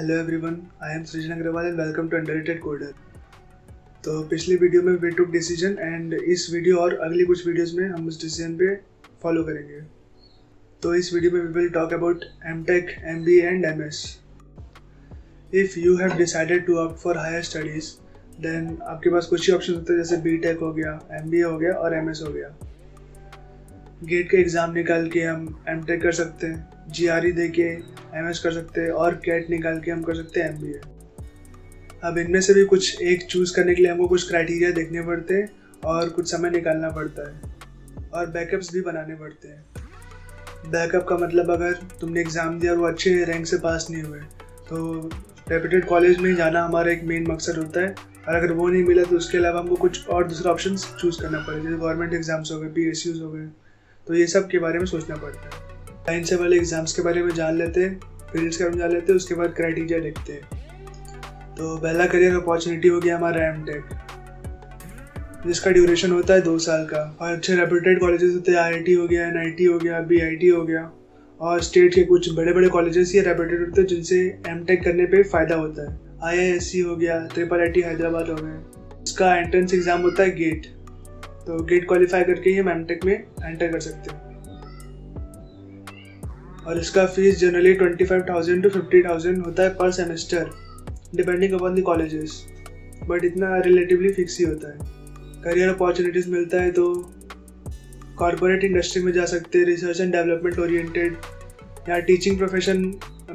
Hello everyone, I am Srijan Agarwal and welcome to underrated coder. तो पिछली video में we took decision and इस video और अगली कुछ वीडियोस में हम उस डिसीजन पे फॉलो करेंगे। तो इस वीडियो में we will talk about MTech, MBA and MS. If you have decided to opt for higher studies then आपके पास कुछ ही ऑप्शन होते हैं, जैसे बीटेक हो गया, एमबीए हो गया और एमएस हो गया। गेट का एग्ज़ाम निकाल के हम एमटेक कर सकते हैं, जीआरई दे के एमएस कर सकते हैं और कैट निकाल के हम कर सकते हैं एमबीए। अब इनमें से भी कुछ एक चूज़ करने के लिए हमको कुछ क्राइटेरिया देखने पड़ते हैं और कुछ समय निकालना पड़ता है और बैकअप्स भी बनाने पड़ते हैं। बैकअप का मतलब, अगर तुमने एग्ज़ाम दिया और वो अच्छे रैंक से पास नहीं हुए तो रेप्यूटेड कॉलेज में जाना हमारा एक मेन मकसद होता है, और अगर वो नहीं मिला तो उसके अलावा हमको कुछ और दूसरा ऑप्शन चूज़ करना पड़ेगा, जैसे गवर्नमेंट एग्ज़ाम्स हो गए, पीएसयूज़ हो गए। तो ये सब के बारे में सोचना पड़ता है। लाइन से वाले एग्ज़ाम्स के बारे में जान लेते हैं, फील्ड्स के बारे में जान लेते हैं, उसके बाद क्राइटेरिया देखते हैं। तो पहला करियर अपॉर्चुनिटी हो गया हमारा एमटेक, जिसका ड्यूरेशन होता है 2 साल का, और अच्छे रेप्यूटेड कॉलेजेस होते हैं, आईआईटी हो गया, एनआईटी हो गया, बीआईटी हो गया, और स्टेट के कुछ बड़े बड़े कॉलेजेस ये रेप्यूटेड होते हैं जिनसे एमटेक करने पे फ़ायदा होता है। आईआईएससी हो गया, IIIT हैदराबाद हो गए। इसका एंट्रेंस एग्ज़ाम होता है गेट, तो गेट क्वालिफाई करके ही हम एमटेक में एंटर कर सकते हैं। और इसका फीस जनरली 25,000 to 50,000 होता है पर semester, depending upon the colleges, but इतना रिलेटिवली फिक्स ही होता है। करियर अपॉर्चुनिटीज़ मिलता है तो कॉर्पोरेट इंडस्ट्री में जा सकते हैं, रिसर्च एंड डेवलपमेंट ओरिएंटेड, या टीचिंग प्रोफेशन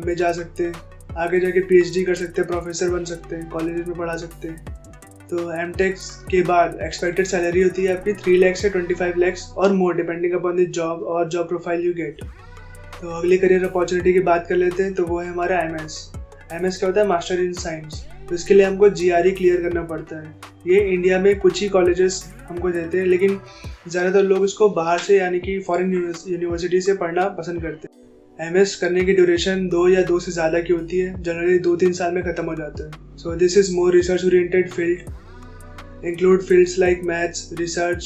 में जा सकते हैं, आगे जाके पीएचडी कर सकते हैं, प्रोफेसर बन सकते हैं, कॉलेज में पढ़ा सकते हैं। तो एमटेक के बाद एक्सपेक्टेड सैलरी होती है आपकी 3 लाख से 25 लाख और मोर, डिपेंडिंग अपॉन द जॉब और जॉब प्रोफाइल यू गेट। तो अगली करियर अपॉर्चुनिटी की बात कर लेते हैं, तो वो है हमारा एमएस। एमएस क्या होता है? Master in science. तो इसके लिए हमको जीआरई क्लियर करना पड़ता है। ये इंडिया में कुछ ही कॉलेजेस हमको देते हैं, लेकिन ज़्यादातर लोग इसको बाहर से यानी कि फॉरेन यूनिवर्सिटी से पढ़ना पसंद करते हैं। एमएस करने की ड्यूरेशन 2 या 2 से ज़्यादा की होती है, जनरली 2-3 साल में ख़त्म हो जाता है। So this is more research oriented field, include fields like maths, research,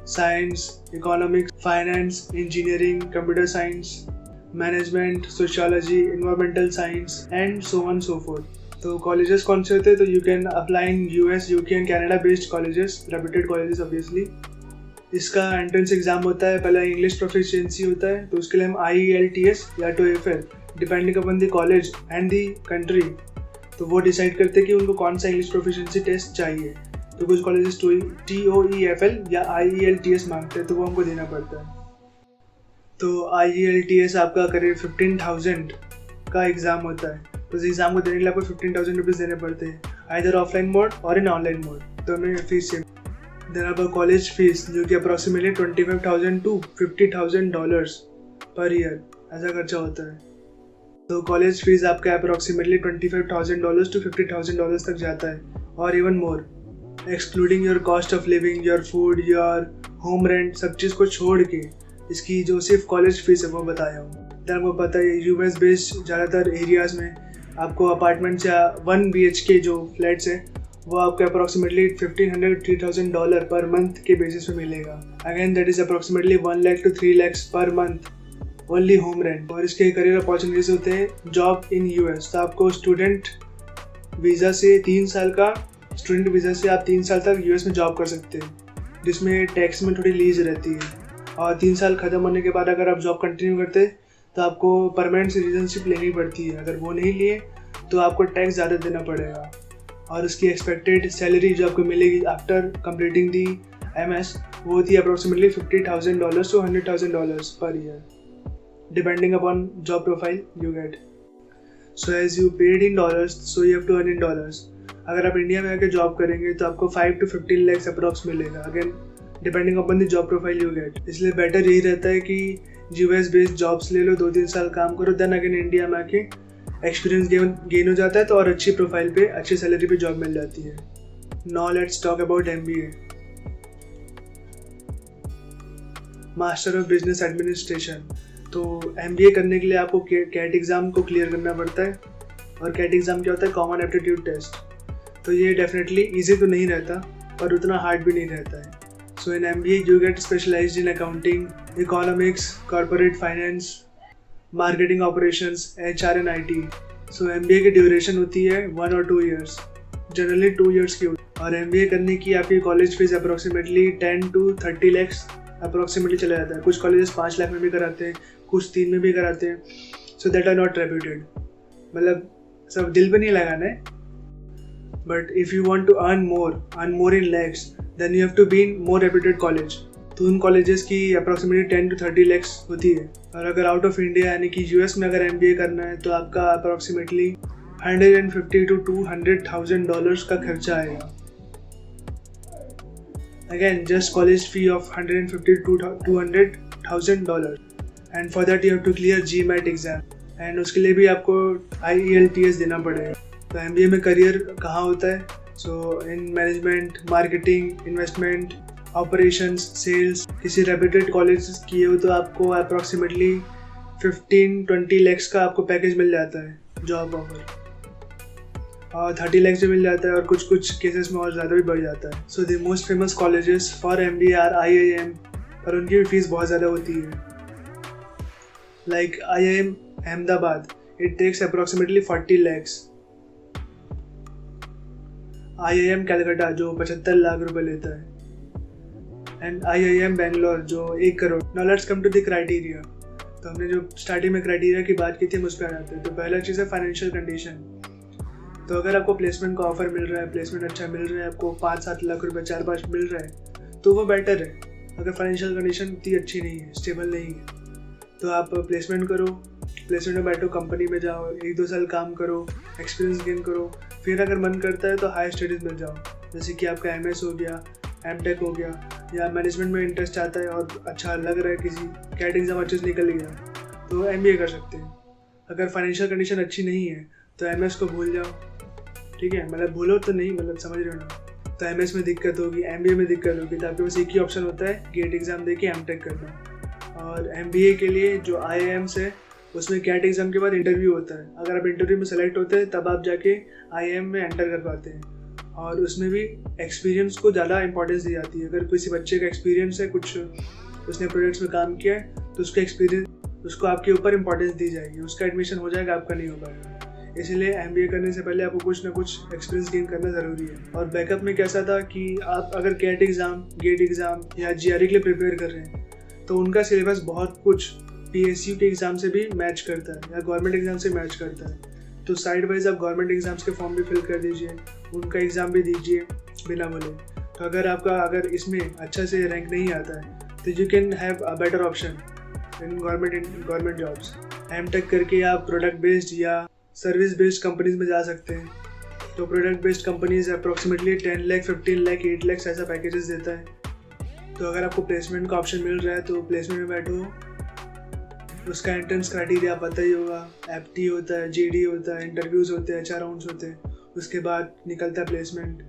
science, economics, finance, engineering, computer science, management, sociology, environmental science and so on so fourth. तो कॉलेजेस कौन से होते हैं? तो you can apply in US, UK and Canada based colleges, reputed colleges obviously. इसका entrance exam होता है, पहला इंग्लिश प्रोफिशिएंसी होता है, तो उसके लिए हम IELTS या TOEFL, depending upon the college and the country, तो वो डिसाइड करते हैं कि उनको कौन सा इंग्लिश प्रोफिशिएंसी टेस्ट चाहिए। तो कुछ कॉलेजेस TOEFL या IELTS मांगते हैं, तो वो हमको देना पड़ता है। तो IELTS आपका करीब 15,000 का एग्ज़ाम होता है, तो इस एग्ज़ाम को देने के लिए आपको 15,000 रुपीज़ देने पड़ते हैं, आइदर ऑफलाइन मोड और इन ऑनलाइन मोड, दोनों में फीस सेम। देन आपका कॉलेज फीस, जो कि अप्रॉक्सीमेटली $25,000 to $50,000 पर ईयर ऐसा खर्चा होता है। तो कॉलेज फीस आपका अप्रॉक्सीमेटली $25,000 to $50,000 तक जाता है, और even more, excluding your cost of living, your food, your home rent, सब चीज़ को छोड़ के इसकी जो सिर्फ कॉलेज फीस है वो बताया हूँ। देन आपको पता है यूएस बेस्ड ज़्यादातर एरियाज़ में आपको अपार्टमेंट्स या 1 BHK जो फ्लैट्स है वो आपको अप्रॉक्सीमेटली $1,500 to $3,000 पर मंथ के बेसिस पे मिलेगा। Again that is approximately 1 lakh to 3 lakh per month only home rent. और इसके करियर अपॉर्चुनिटीज होते हैं जॉब इन यूएस। तो आपको स्टूडेंट वीज़ा से 3 साल का स्टूडेंट वीज़ा से आप 3 साल तक यूएस में जॉब कर सकते हैं, जिसमें टैक्स में थोड़ी लीज रहती है, और 3 साल ख़त्म होने के बाद अगर आप जॉब कंटिन्यू करते हैं तो आपको परमानेंट सिटीजनशिप लेनी पड़ती है। अगर वो नहीं लिए तो आपको टैक्स ज़्यादा देना पड़ेगा। और उसकी एक्सपेक्टेड सैलरी जो आपको मिलेगी आफ्टर कंप्लीटिंग दी एमएस वो होती है approximately $50,000 to $100,000 per year, depending upon job profile you get. So as you paid in dollars so you have to earn in dollars. अगर आप इंडिया में आकर जॉब करेंगे तो आपको 5 to 15 lakhs अप्रॉक्स मिलेगा, again depending upon the job profile you gate. इसलिए better यही रहता है कि यूएस बेस्ड जॉब्स ले लो, 2-3 साल काम करो, देन अगेन इंडिया में आके एक्सपीरियंस गेन हो जाता है, तो और अच्छी प्रोफाइल पे, अच्छी सैलरी पे जॉब मिल जाती है। Now let's talk about MBA, master of business administration. तो MBA करने के लिए आपको कैट एग्ज़ाम को क्लियर करना पड़ता है, और कैट एग्ज़ाम क्या होता है? Common aptitude test. तो ये डेफिनेटली ईजी तो नहीं रहता, पर उतना हार्ड भी नहीं रहता है। So in MBA you get specialized in accounting, economics, corporate finance, marketing operations, HR and IT. So MBA की ड्यूरेशन होती है 1 और 2 ईयर्स, जनरली 2 ईयर्स की होती है। और MBA करने की आपकी college fees approximately 10 to 30 lakhs approximately चला जाता है। कुछ कॉलेजेस 5 लाख में भी कराते हैं, कुछ 3 में भी कराते हैं। So that are not reputed, मतलब सब दिल पे नहीं लगाना है। But if you want to earn more in lakhs, then you have to be in more reputed college. तो उन कॉलेजेस की अप्रोक्सीमेटली 10 to 30 lakhs होती है। और अगर आउट ऑफ इंडिया यानी कि US में अगर MBA करना है तो आपका अप्रोक्सीमेटली $150,000 to $200,000 का खर्चा आएगा। Again, just college fee of $150,000 to $200,000, and for that you have to clear GMAT exam, and उसके लिए भी आपको IELTS देना पड़ेगा। तो MBA में करियर कहाँ होता है? So in management, marketing, investment, operations, sales, किसी रेप्यूटेड कॉलेज किए हो तो आपको अप्रोक्सीमेटली 15-20 lakhs का आपको पैकेज मिल जाता है जॉब ऑफर, और 30 lakhs भी मिल जाता है, और कुछ केसेस में और ज़्यादा भी बढ़ जाता है। So the most famous colleges for MBA are IIM, पर उनकी भी फीस बहुत ज़्यादा होती है। Like IIM Ahmedabad, it takes approximately 40 lakhs। IIM Calcutta जो 75 लाख रुपए लेता है, एंड IIM बेंगलोर जो 1 crore. Now let's come to the criteria. तो हमने जो स्टार्टिंग में क्राइटेरिया की बात की थी, हम उस पर आ जाते हैं। तो पहला चीज़ है फाइनेंशियल कंडीशन। तो अगर आपको प्लेसमेंट का ऑफर मिल रहा है, प्लेसमेंट अच्छा मिल रहा है, आपको 5-7 लाख रुपए 4-5 मिल रहा है, तो वो बेटर है। अगर फाइनेंशियल कंडीशन इतनी अच्छी नहीं है, स्टेबल नहीं है, तो आप प्लेसमेंट करो, प्लेसमेंट में बैठो, कंपनी में जाओ, 1-2 साल काम करो, एक्सपीरियंस गेन करो, फिर अगर मन करता है तो हायर स्टडीज़ मिल जाओ, जैसे कि आपका MS हो गया, MTech हो गया, या मैनेजमेंट में इंटरेस्ट आता है और अच्छा लग रहा है, किसी कैट एग्ज़ाम अच्छे से निकल गया, तो MBA कर सकते हैं। अगर फाइनेंशियल कंडीशन अच्छी नहीं है तो MS को भूल जाओ, ठीक है, मतलब भूलो तो नहीं, मतलब समझ रहे हो ना। तो MS में दिक्कत होगी, MBA में दिक्कत होगी, तो आपके पास एक ही ऑप्शन होता है, गेट एग्ज़ाम दे के MTech करना। और MBA के लिए जो IIMs है उसमें कैट एग्ज़ाम के बाद इंटरव्यू होता है। अगर आप इंटरव्यू में सेलेक्ट होते हैं तब आप जाके IIM में एंटर कर पाते हैं, और उसमें भी एक्सपीरियंस को ज़्यादा इंपॉर्टेंस दी जाती है। अगर किसी बच्चे का एक्सपीरियंस है, कुछ उसने प्रोजेक्ट्स में काम किया है, तो उसका एक्सपीरियंस, उसको आपके ऊपर इंपॉर्टेंस दी जाएगी, उसका एडमिशन हो जाएगा, आपका नहीं हो पाएगा। इसलिए MBA करने से पहले आपको कुछ ना कुछ एक्सपीरियंस गेन करना ज़रूरी है। और बैकअप में कैसा था कि आप अगर कैट एग्ज़ाम, गेट एग्ज़ाम या GRE के लिए प्रिपेयर कर रहे हैं, तो उनका सिलेबस बहुत कुछ PSU के एग्ज़ाम से भी मैच करता है या गवर्नमेंट एग्ज़ाम से मैच करता है। तो साइड वाइज आप गवर्नमेंट एग्ज़ाम्स के फॉर्म भी फिल कर दीजिए, उनका एग्ज़ाम भी दीजिए बिना बोले। तो अगर इसमें अच्छा से रैंक नहीं आता है तो you can have a better option in government jobs. MTech करके आप प्रोडक्ट बेस्ड या सर्विस बेस्ड कंपनीज में जा सकते हैं। तो product based companies approximately 10 lakh, 15 lakh, 8 lakh ऐसा पैकेजेस देता है। तो अगर आपको प्लेसमेंट का ऑप्शन मिल रहा है तो प्लेसमेंट में बैठो। उसका एंट्रेंस क्राइटेरिया पता ही होगा, FT होता है, GD होता है, इंटरव्यूज़ होते हैं, 4 राउंड्स होते हैं, उसके बाद निकलता है placement.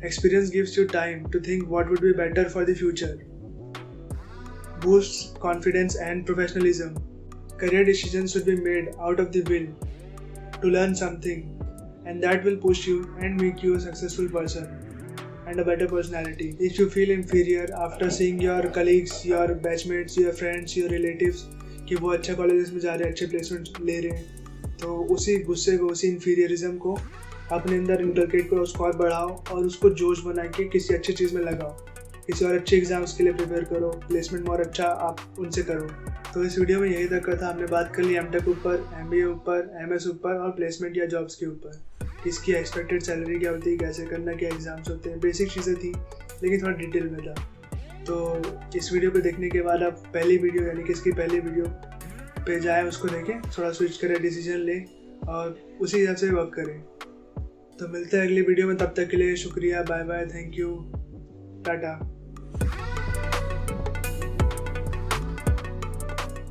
Experience gives you time to think what would be better for the future, boost confidence and professionalism. Career decisions should be made out of the will to learn something, and that will push you and make you a successful person and a better personality. If you feel inferior after seeing your colleagues, your batchmates, your friends, your relatives कि वो अच्छे colleges में जा रहे हैं, अच्छे placement ले रहे हैं, तो उसी गुस्से को, उसी इन्फीरियरिज्म को अपने अंदर इंटरकेट करो, उसको और बढ़ाओ और उसको जोश बना के किसी अच्छी चीज़ में लगाओ, किसी और अच्छे एग्जाम्स के लिए प्रिपेयर करो, प्लेसमेंट और अच्छा आप उनसे करो। तो इस वीडियो में यही तक का था। हमने बात कर ली MTech ऊपर, MBA ऊपर, MS ऊपर और प्लेसमेंट या जॉब्स के ऊपर, किसकी एक्सपेक्टेड सैलरी क्या होती है, कैसे करना, क्या एग्जाम्स होते हैं, बेसिक चीज़ें थी लेकिन थोड़ा डिटेल में था। तो इस वीडियो को देखने के बाद आप पहली वीडियो यानी कि इसकी पहली वीडियो पे जाएँ, उसको देखें, थोड़ा स्विच करें, डिसीजन लें और उसी हिसाब से वर्क करें। तो मिलते हैं अगली वीडियो में, तब तक के लिए शुक्रिया, bye bye, thank you, Tata.